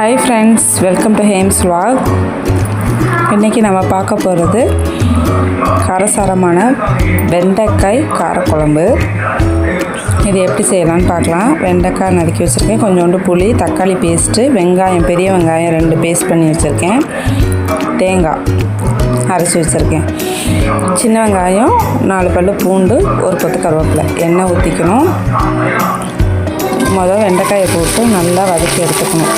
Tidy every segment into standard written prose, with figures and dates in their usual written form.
Hi friends, welcome to Hems vlog. இன்றைக்கி நம்ம பார்க்க போகிறது காரசாரமான வெண்டைக்காய் காரக்குழம்பு. இது எப்படி செய்யலான்னு பார்க்கலாம். வெண்டைக்காய் நறுக்கி வச்சுருக்கேன், கொஞ்சோண்டு புளி, தக்காளி பேஸ்ட்டு, வெங்காயம், பெரிய வெங்காயம் 2 பேஸ்ட் பண்ணி வச்சுருக்கேன், தேங்காய் அரைச்சி வச்சுருக்கேன், சின்ன வெங்காயம் 4 பல்லு பூண்டு, ஒரு கொத்து கருவேப்பிலை. எண்ணெய் ஊற்றிக்கணும். முதல் வெண்டைக்காயை போட்டு நல்லா வதக்கி எடுத்துக்கணும்.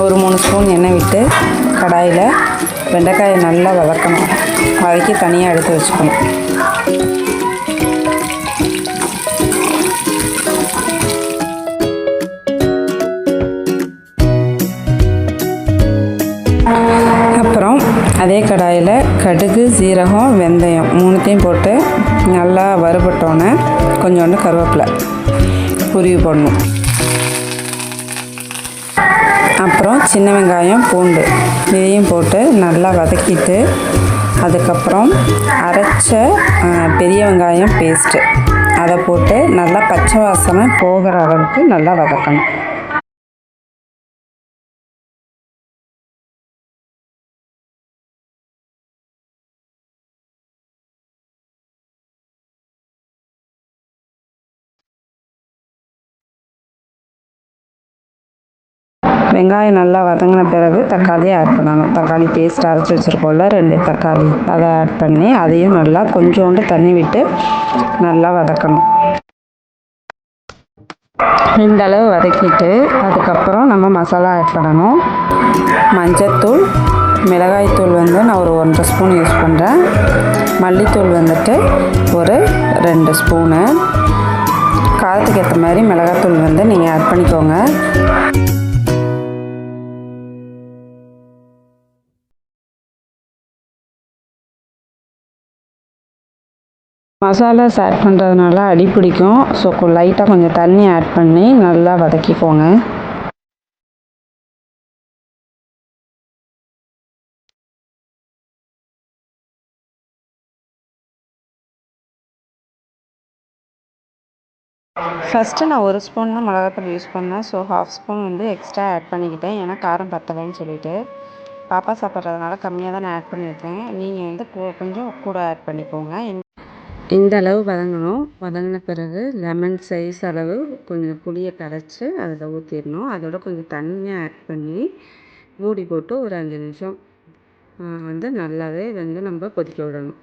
ஒரு 3 ஸ்பூன் எண்ணெய் விட்டு கடாயில் வெண்டைக்காயை நல்லா வதக்கணும். வதக்கி தனியாக எடுத்து வச்சுக்கணும். அப்புறம் அதே கடாயில் கடுகு, சீரகம், வெந்தயம் 3த்தையும் போட்டு நல்லா வறுபட்டோன்னே கொஞ்சோண்டு கருவேப்பிலை உருவி போடணும். அப்புறம் சின்ன வெங்காயம், பூண்டு இதையும் போட்டு நல்லா வதக்கிட்டு அதுக்கப்புறம் அரைச்ச பெரிய வெங்காயம் பேஸ்ட்டு அதை போட்டு நல்லா பச்சை வாசனை போகிற அளவுக்கு நல்லா வதக்கணும். வெங்காயம் நல்லா வதங்கின பிறகு தக்காளியை ஆட் பண்ணணும். தக்காளி பேஸ்ட் அரைச்சி வச்சுருக்கோம்ல 2 தக்காளி, அதை ஆட் பண்ணி அதையும் நல்லா கொஞ்சோண்டு தண்ணி விட்டு நல்லா வதக்கணும். இந்த அளவு வதக்கிட்டு அதுக்கப்புறம் நம்ம மசாலா ஆட் பண்ணணும். மஞ்சத்தூள், மிளகாய்த்தூள் நான் ஒரு 1.5 ஸ்பூன் யூஸ் பண்ணுறேன். மல்லித்தூள் ஒரு 2 ஸ்பூனு. காரத்துக்கு ஏற்ற மாதிரி மிளகாய்த்தூள் நீங்கள் ஆட் பண்ணிக்கோங்க. மசாலாஸ் ஆட் பண்ணுறதுனால அடி பிடிக்கும். ஸோ லைட்டாக கொஞ்சம் தண்ணி ஆட் பண்ணி நல்லா வதக்கிக்கோங்க. ஃபஸ்ட்டு நான் 1 ஸ்பூன் தான் மிளகாத்தூள் யூஸ் பண்ணேன். ஸோ 1/2 ஸ்பூன் எக்ஸ்ட்ரா ஆட் பண்ணிக்கிட்டேன். ஏன்னா காரம் பத்தலைன்னு சொல்லிவிட்டு பாப்பா சாப்பிட்றதுனால கம்மியாக தான் நான் ஆட் பண்ணியிருக்கேன். நீங்கள் கொஞ்சம் கூட ஆட் பண்ணிக்கோங்க. இந்த அளவு வதங்கணும். வதங்கின பிறகு லெமன் சைஸ் அளவு கொஞ்சம் புளியை கரைச்சி அதில் ஊற்றிடணும். அதோட கொஞ்சம் தண்ணியை ஆட் பண்ணி மூடி போட்டு ஒரு 5 நிமிஷம் நல்லாவே நம்ம கொதிக்க விடணும்.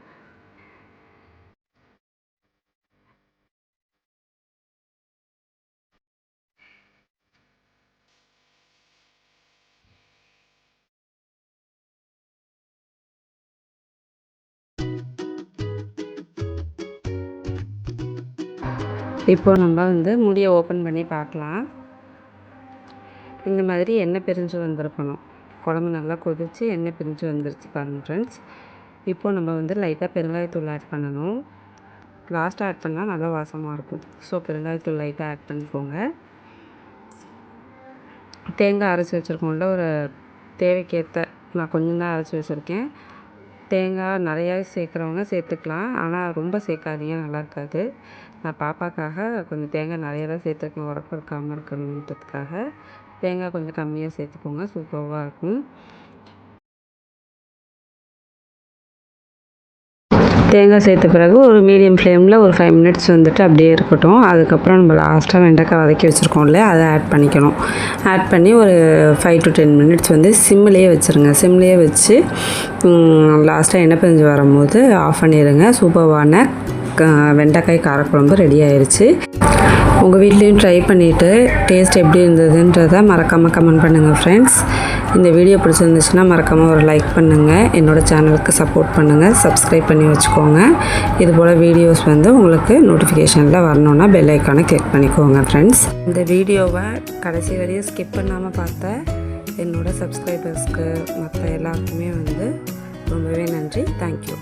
இப்போ நம்ம மூடியை ஓப்பன் பண்ணி பார்க்கலாம். இந்த மாதிரி எண்ணெய் பிரிஞ்சு வந்திருக்கணும். குழம்பு நல்லா கொதித்து எண்ணெய் பிரிஞ்சு வந்துருச்சு பாருங்கள் ஃப்ரெண்ட்ஸ். இப்போ நம்ம லைட்டாக பெருங்காயத்தூள் ஆட் பண்ணணும். லாஸ்ட்டாக ஆட் பண்ணால் நல்லா வாசமாக இருக்கும். ஸோ பெருங்காயத்தூள் லைட்டாக ஆட் பண்ணிக்கோங்க. தேங்காய் அரைச்சி வச்சுருக்கோம்ல, ஒரு தேவைக்கேற்ற, நான் கொஞ்சம் தான் அரைச்சி வச்சுருக்கேன். தேங்காய் நிறையா சேர்க்குறவங்க சேர்த்துக்கலாம், ஆனால் ரொம்ப சேர்க்காதீங்க, நல்லா இருக்காது. நான் பாப்பாக்காக கொஞ்சம் தேங்காய் நிறையா தான் சேர்த்துருக்கேன், உரப்பு இருக்காமல் இருக்கணுன்றதுக்காக. தேங்காய் கொஞ்சம் கம்மியாக சேர்த்துக்கோங்க, சூப்பராக இருக்கும். தேங்காய் சேர்த்த பிறகு ஒரு மீடியம் ஃப்ளேமில் ஒரு 5 மினிட்ஸ் அப்படியே இருக்கட்டும். அதுக்கப்புறம் நம்ம லாஸ்ட்டாக வெண்டைக்காய் வதக்கி வச்சுருக்கோம்ல, அதை ஆட் பண்ணிக்கணும். ஆட் பண்ணி ஒரு 5 to 10 மினிட்ஸ் சிம்லேயே வச்சுருங்க. சிம்லேயே வச்சு லாஸ்ட்டாக எண்ணெய் பிரிஞ்சு வரும்போது ஆஃப் பண்ணிடுங்க. சூப்பரான வெண்டைக்காய் காரக்குழம்பு ரெடி ஆயிடுச்சு. உங்கள் வீட்லேயும் ட்ரை பண்ணிவிட்டு டேஸ்ட் எப்படி இருந்ததுன்றதை மறக்காமல் கமெண்ட் பண்ணுங்கள் ஃப்ரெண்ட்ஸ். இந்த வீடியோ பிடிச்சிருந்துச்சுன்னா மறக்காமல் ஒரு லைக் பண்ணுங்கள். என்னோடய சேனலுக்கு சப்போர்ட் பண்ணுங்கள், சப்ஸ்கிரைப் பண்ணி வச்சுக்கோங்க. இதுபோல் வீடியோஸ் உங்களுக்கு நோட்டிஃபிகேஷனில் வரணுன்னா பெல் ஐக்கானை கிளிக் பண்ணிக்கோங்க ஃப்ரெண்ட்ஸ். இந்த வீடியோவை கடைசி வரையும் ஸ்கிப் பண்ணாமல் பார்த்த என்னோடய சப்ஸ்கிரைபர்ஸ்க்கு மற்ற எல்லாருக்குமே ரொம்பவே நன்றி. தேங்க்யூ.